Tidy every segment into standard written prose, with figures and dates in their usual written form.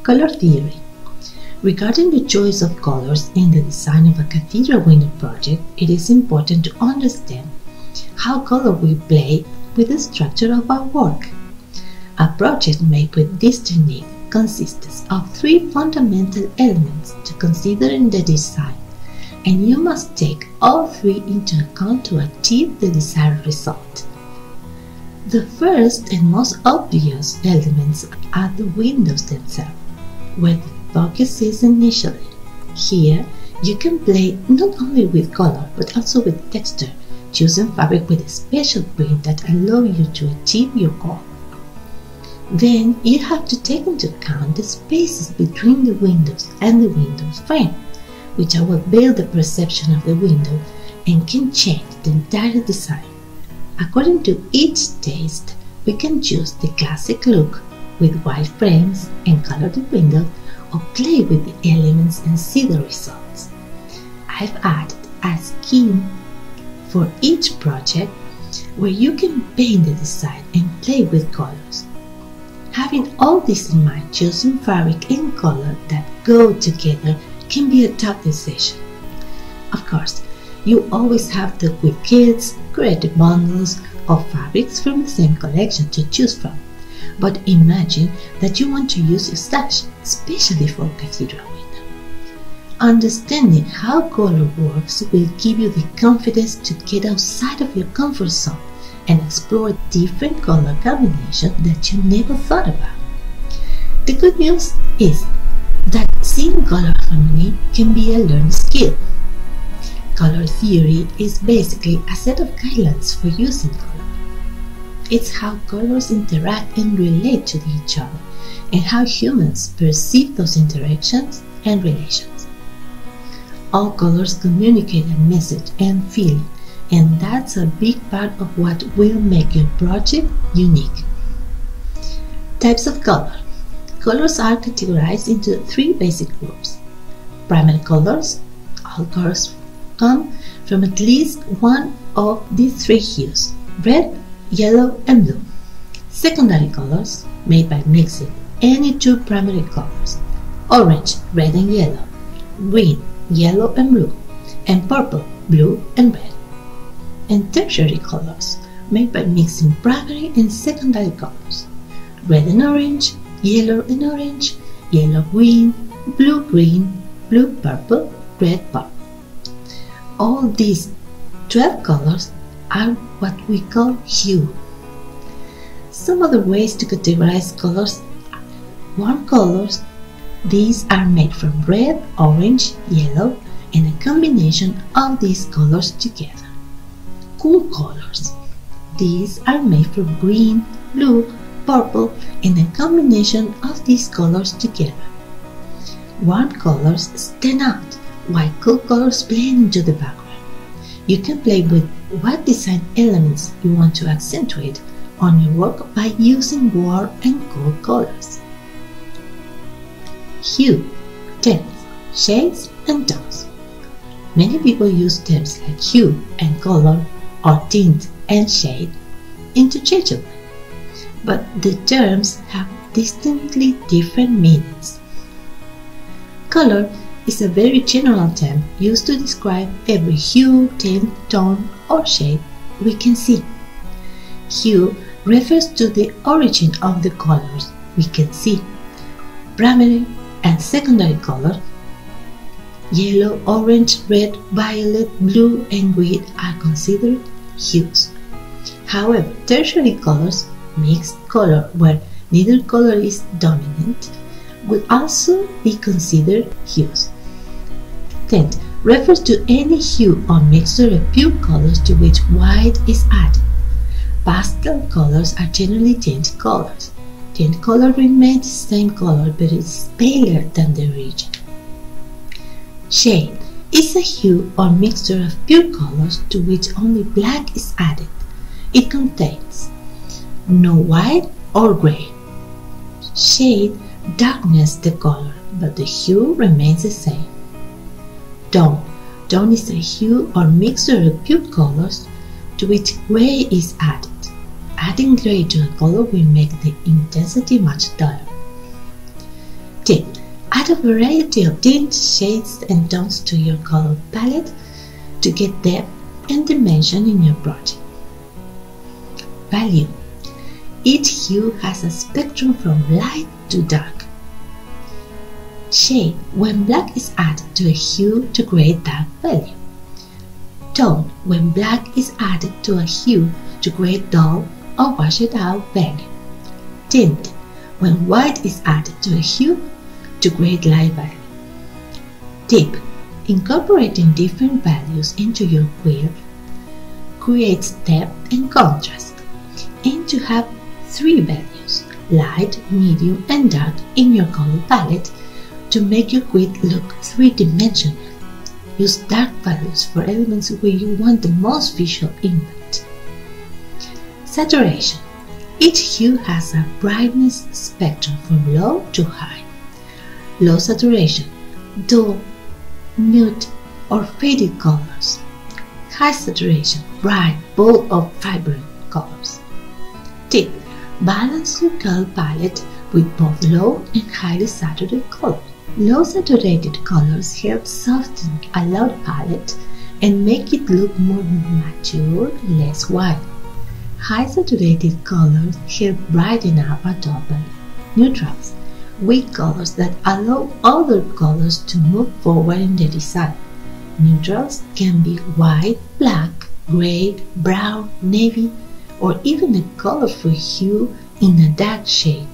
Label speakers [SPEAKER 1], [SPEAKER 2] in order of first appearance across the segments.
[SPEAKER 1] Color theory. Regarding the choice of colors in the design of a cathedral window project, it is important to understand how color will play with the structure of our work. A project made with this technique consists of three fundamental elements to consider in the design, and you must take all three into account to achieve the desired result. The first and most obvious elements are the windows themselves, where the focus is initially. Here, you can play not only with color but also with texture, choosing fabric with a special print that allow you to achieve your goal. Then you have to take into account the spaces between the windows and the window's frame, which will build the perception of the window and can change the entire design. According to each taste, we can choose the classic look with white frames and colored windows, or play with the elements and see the results. I've added a scheme for each project where you can paint the design and play with colors. Having all this in mind, choosing fabric and color that go together can be a tough decision. Of course, you always have the quick kits, creative bundles of fabrics from the same collection to choose from. But imagine that you want to use your stash, especially for cathedral window. Understanding how color works will give you the confidence to get outside of your comfort zone and explore different color combinations that you never thought about. The good news is that seeing color harmony can be a learned skill. Color theory is basically a set of guidelines for using color. It's how colors interact and relate to each other, and how humans perceive those interactions and relations. All colors communicate a message and feeling, and that's a big part of what will make your project unique. Types of color. Colors are categorized into three basic groups. Primary colors. All colors come from at least one of these three hues: red, yellow, and blue. Secondary colors, made by mixing any two primary colors: orange, red and yellow, green, yellow and blue, and purple, blue and red. And tertiary colors, made by mixing primary and secondary colors: red and orange, yellow and orange, yellow green, blue purple, red purple. All these 12 colors are what we call hue. Some other ways to categorize colors are warm colors. These are made from red, orange, yellow, and a combination of these colors together. Cool colors. These are made from green, blue, purple, and a combination of these colors together. Warm colors stand out, while cool colors blend into the background. You can play with what design elements you want to accentuate on your work by using warm and cool colors. Hue, tints, shades, and tones. Many people use terms like hue and color or tint and shade interchangeably, but the terms have distinctly different meanings. Color is a very general term used to describe every hue, tint, tone, or shade we can see. Hue refers to the origin of the colors we can see. Primary and secondary color, yellow, orange, red, violet, blue, and green, are considered hues. However, tertiary colors, mixed color where neither color is dominant, would also be considered hues. Tint refers to any hue or mixture of pure colors to which white is added. Pastel colors are generally tint colors. Tint color remains the same color but is paler than the original. Shade is a hue or mixture of pure colors to which only black is added. It contains no white or gray. Shade darkens the color, but the hue remains the same. Tone. Tone is a hue or mixture of pure colors to which gray is added. Adding gray to a color will make the intensity much duller. Tint. Add a variety of tints, shades, and tones to your color palette to get depth and dimension in your project. Value. Each hue has a spectrum from light to dark. Shade. When black is added to a hue to create dark value. Tone. When black is added to a hue to create dull or washed out value. Tint. When white is added to a hue to create light value. Tip. Incorporating different values into your quilt creates depth and contrast. Aim to have 3 values, light, medium, and dark, in your color palette to make your quilt look 3-dimensional. Use dark values for elements where you want the most visual impact. Saturation. Each hue has a brightness spectrum from low to high. Low saturation, dull, mute, or faded colors. High saturation, bright, bold, or vibrant colors. Tip. Balance your color palette with both low and highly saturated colors. Low saturated colors help soften a loud palette and make it look more mature, less white. High saturated colors help brighten up a dull palette. Neutrals. Weak colors that allow other colors to move forward in the design. Neutrals can be white, black, gray, brown, navy, or even a colorful hue in a dark shade,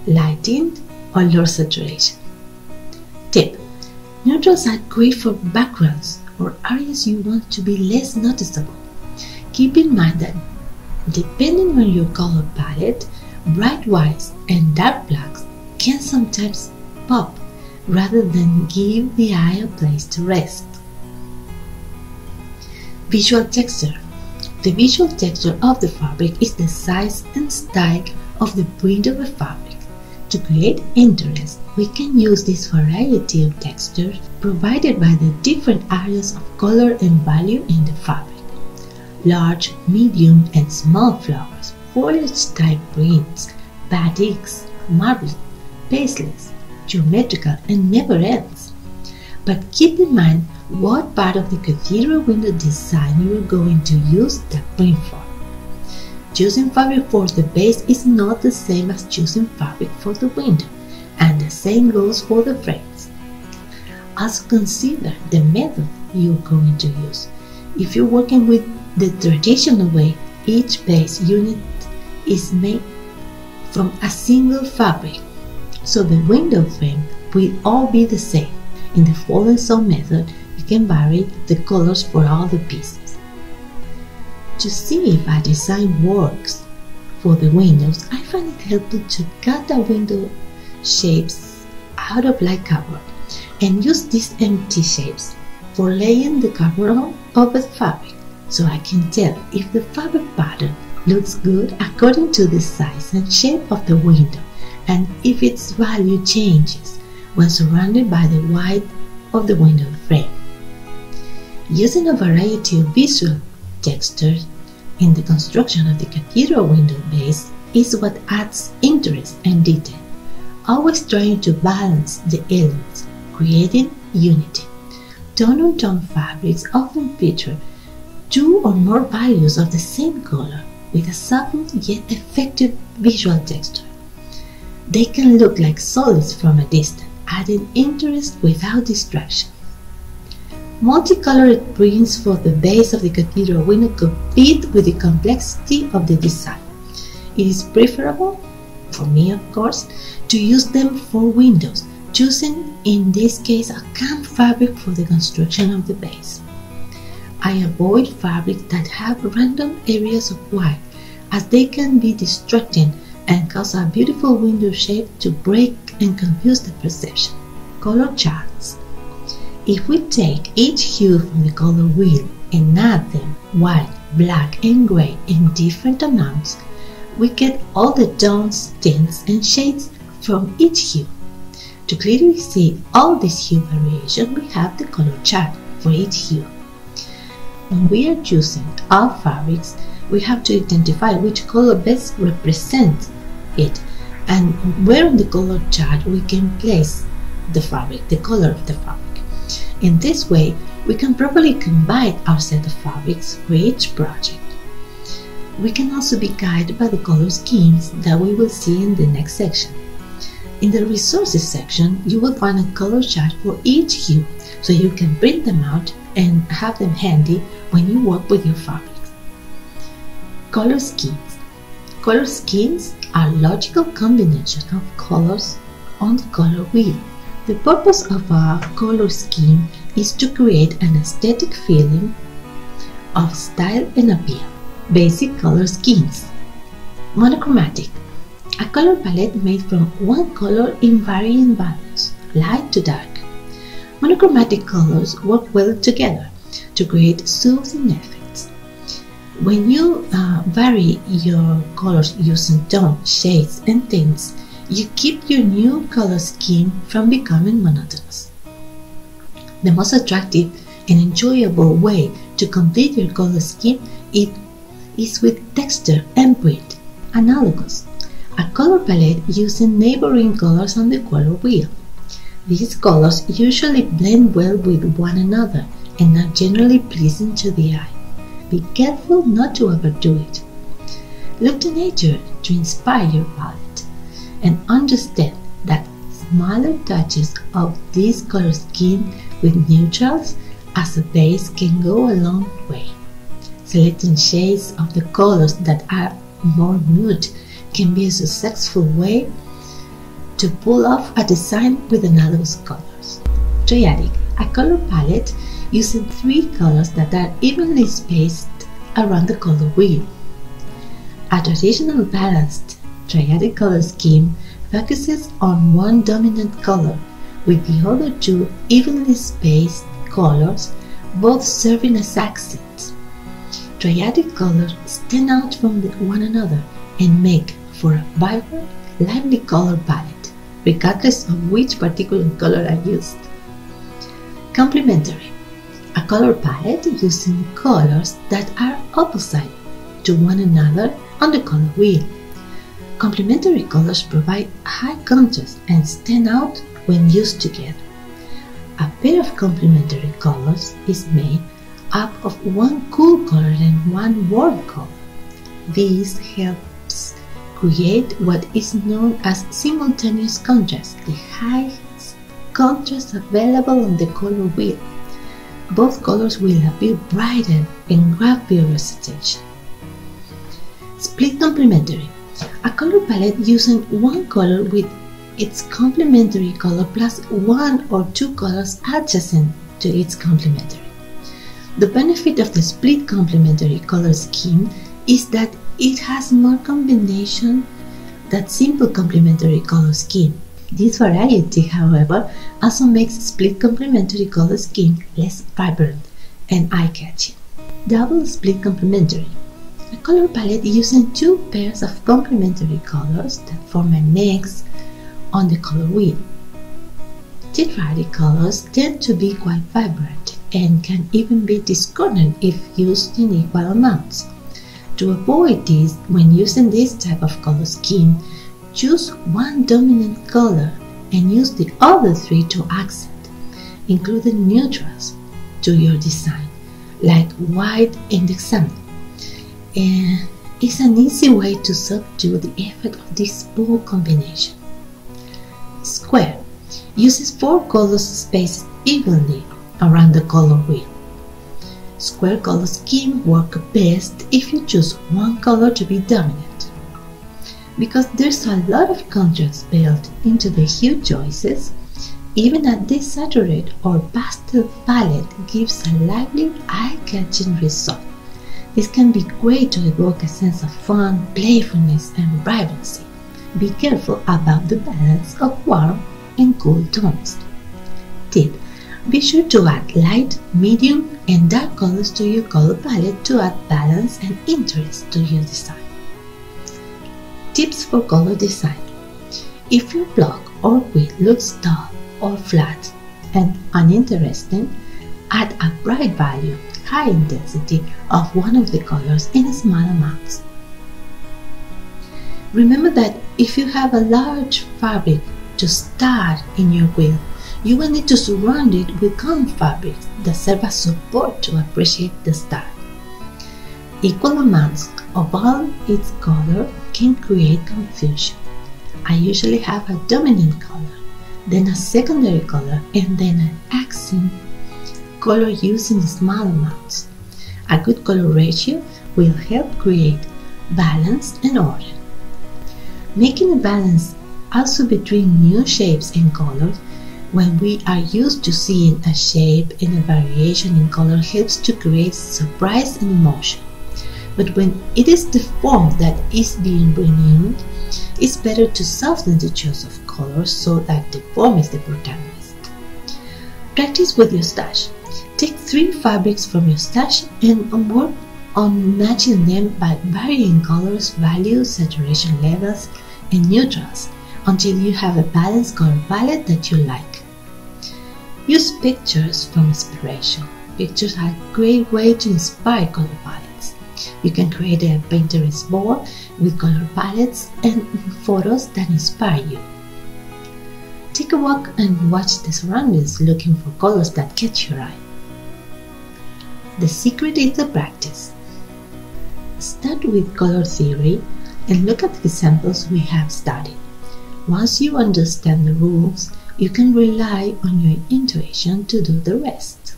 [SPEAKER 1] light tint, or low saturation. Tip. Neutrals are great for backgrounds or areas you want to be less noticeable. Keep in mind that depending on your color palette, bright whites and dark blacks can sometimes pop rather than give the eye a place to rest. Visual texture. The visual texture of the fabric is the size and style of the print of a fabric. To create interest, we can use this variety of textures provided by the different areas of color and value in the fabric. Large, medium, and small flowers, foliage-type prints, batiks, marbles, paisleys, geometrical, and never ends. But keep in mind what part of the cathedral window design you are going to use that print for. Choosing fabric for the base is not the same as choosing fabric for the window, and the same goes for the frames. Also consider the method you are going to use. If you're working with the traditional way, each base unit is made from a single fabric, so the window frame will all be the same. In the fold and sew method, you can vary the colors for all the pieces. To see if a design works for the windows, I find it helpful to cut the window shapes out of light cardboard and use these empty shapes for laying the cardboard over the fabric, so I can tell if the fabric pattern looks good according to the size and shape of the window, and if its value changes when surrounded by the white of the window frame. Using a variety of visual textures in the construction of the cathedral window base is what adds interest and detail, always trying to balance the elements, creating unity. Tone-on-tone fabrics often feature 2 or more values of the same color with a subtle yet effective visual texture. They can look like solids from a distance, adding interest without distraction. Multicolored prints for the base of the cathedral window compete with the complexity of the design. It is preferable, for me of course, to use them for windows, choosing in this case a camp fabric for the construction of the base. I avoid fabrics that have random areas of white, as they can be distracting and cause a beautiful window shape to break and confuse the perception. Color charts. If we take each hue from the color wheel and add them white, black, and gray in different amounts, we get all the tones, tints, and shades from each hue. To clearly see all this hue variation, we have the color chart for each hue. When we are choosing our fabrics, we have to identify which color best represents it and where on the color chart we can place the fabric, the color of the fabric. In this way, we can properly combine our set of fabrics for each project. We can also be guided by the color schemes that we will see in the next section. In the resources section, you will find a color chart for each hue, so you can print them out and have them handy when you work with your fabrics. Color schemes. Color schemes are logical combinations of colors on the color wheel. The purpose of a color scheme is to create an aesthetic feeling of style and appeal. Basic color schemes. Monochromatic. A color palette made from one color in varying values, light to dark. Monochromatic colors work well together to create soothing effects. When you vary your colors using tones, shades, and tints, you keep your new color scheme from becoming monotonous. The most attractive and enjoyable way to complete your color scheme is with texture and print. Analogous. A color palette using neighboring colors on the color wheel. These colors usually blend well with one another and are generally pleasing to the eye. Be careful not to overdo it. Look to nature to inspire your palette and understand that smaller touches of this color scheme with neutrals as a base can go a long way. Selecting shades of the colors that are more nude can be a successful way to pull off a design with analogous colors. Triadic, a color palette using 3 colors that are evenly spaced around the color wheel. A traditional balanced triadic color scheme focuses on one dominant color with the other 2 evenly spaced colors, both serving as accents. Triadic colors stand out from one another and make for a vibrant, lively color palette, regardless of which particular color I used. Complementary, a color palette using colors that are opposite to one another on the color wheel. Complementary colors provide high contrast and stand out when used together. A pair of complementary colors is made up of one cool color and one warm color. This helps create what is known as simultaneous contrast, the highest contrast available on the color wheel. Both colors will appear brighter and grab your attention. Split complementary, a color palette using one color with its complementary color plus 1 or 2 colors adjacent to its complementary. The benefit of the split complementary color scheme is that it has more combination than simple complementary color scheme. This variety, however, also makes split complementary color scheme less vibrant and eye-catching. Double split complementary, a color palette using 2 pairs of complementary colors that form an X on the color wheel. Tetradic colors tend to be quite vibrant and can even be discordant if used in equal amounts. To avoid this, when using this type of color scheme, choose one dominant color and use the other 3 to accent, including neutrals to your design, like white in the example. And it's an easy way to subdue the effect of this bold combination. Square uses 4 colors spaced evenly around the color wheel. Square color scheme work best if you choose one color to be dominant. Because there's a lot of contrast built into the hue choices, even a desaturated or pastel palette gives a lively, eye-catching result. This can be great to evoke a sense of fun, playfulness, and vibrancy. Be careful about the balance of warm and cool tones. Tip: be sure to add light, medium, and dark colors to your color palette to add balance and interest to your design. Tips for color design. If your block or wheel looks dull or flat and uninteresting, add a bright value, high intensity of one of the colors in small amounts. Remember that if you have a large fabric to start in your wheel, You will need to surround it with colored fabrics that serve as support to appreciate the style. Equal amounts of all its color can create confusion. I usually have a dominant color, then a secondary color, and then an accent color used in small amounts. A good color ratio will help create balance and order. Making a balance also between new shapes and colors when we are used to seeing a shape and a variation in color helps to create surprise and emotion. But when it is the form that is being renewed, it's better to soften the choice of colors so that the form is the protagonist. Practice with your stash. Take 3 fabrics from your stash and work on matching them by varying colors, values, saturation levels, and neutrals until you have a balanced color palette that you like. Use pictures from inspiration. Pictures are a great way to inspire color palettes. You can create a Pinterest board with color palettes and photos that inspire you. Take a walk and watch the surroundings looking for colors that catch your eye. The secret is the practice. Start with color theory and look at the examples we have studied. Once you understand the rules, you can rely on your intuition to do the rest.